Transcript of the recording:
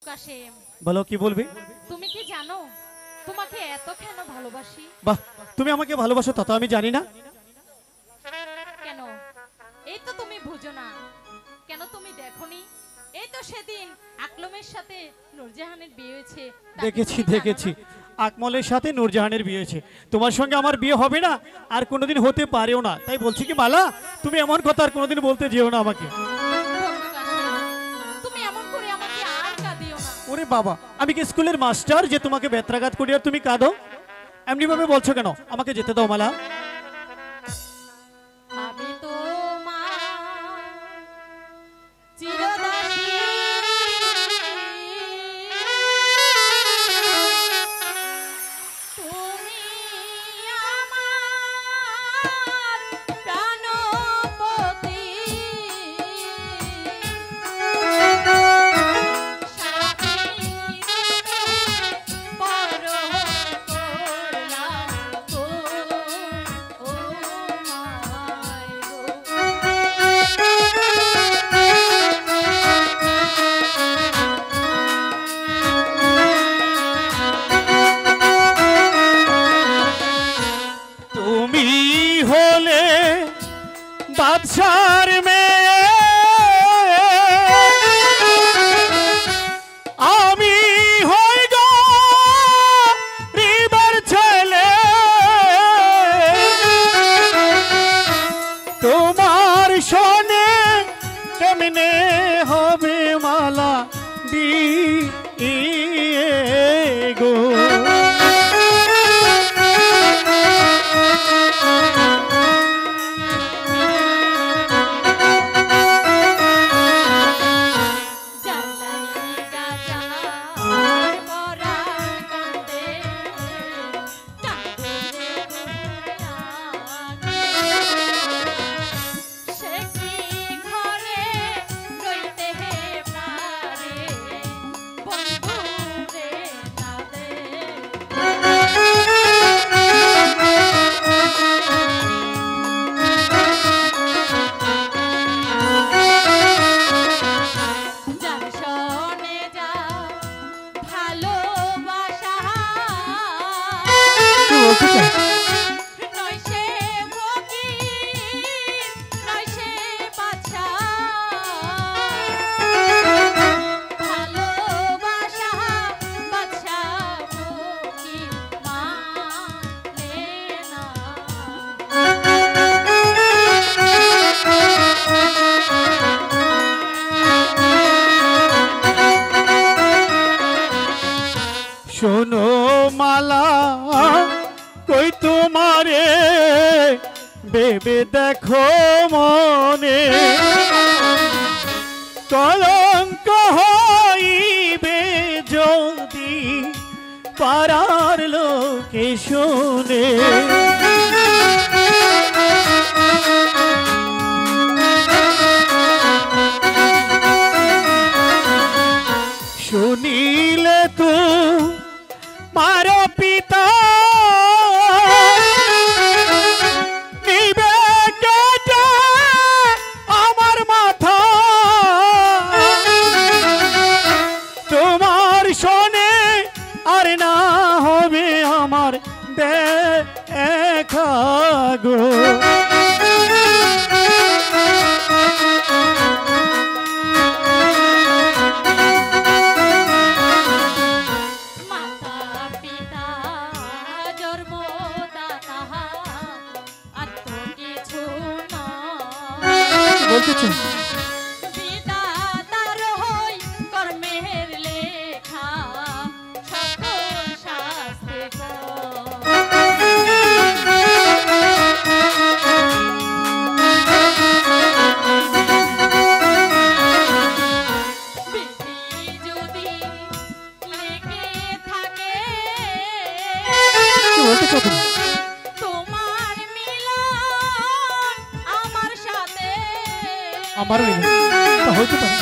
কাশেম, বলো কি বলবে? তুমি কি জানো তোমাকে এত কেন ভালোবাসি? বাহ, তুমি আমাকে ভালোবাসো তা তো আমি জানি না। কেন? এই তো তুমি বুঝো না। কেন তুমি দেখোনি? এই তো সেদিন আকলমের সাথে নূরজাহানের বিয়ে হয়েছে। তা কি দেখেছি তুমি জানো দেখেছি, না? আকমলের সাথে নূরজাহানের বিয়ে হয়েছে। তোমার সঙ্গে আমার বিয়ে হবে না, আর কোনোদিন হতে পারেও না। তাই বলছি কি মালা, তুমি এমন কথা আর কোনোদিন বলতে যেও না আমাকে। বন্ধু কাশেম, তুমি এমন করে আমাকে আর কাঁদিও না। ওরে বাবা, আমি কি স্কুলের মাস্টার যে তোমাকে বেত্রাঘাত করি আর তুমি কাঁদো? এমনি ভাবে বলছো কেন? আমাকে যেতে দাও মালা। আমি তোমার চিরদাসী, তুমি আমার প্রাণপতি। তুমি হলে বাদশার মেয়ে, আমি হই গরিবের ছেলে। তোমার শোনে কেমনে হবে মালা বিয়ে গো। শোনো মালা, কই তোমারে বেবে দেখো মনে, কলঙ্ক হইবে যদি পাড়ার লোকে শোনে। শুনিলে তো মারো পিতা নিবে কেটে আমার মাথা। তোমার শোনে আর না হবে আমার দেখা গো। বলতেছো বিধাতার হই কর্মের লেখা সকল শাস্ত্রে বিধি যদি লেগে থাকে কি বলতেছো তুমি? তোমার মিলন আমার সাথে আমারও তা হইতে পারে।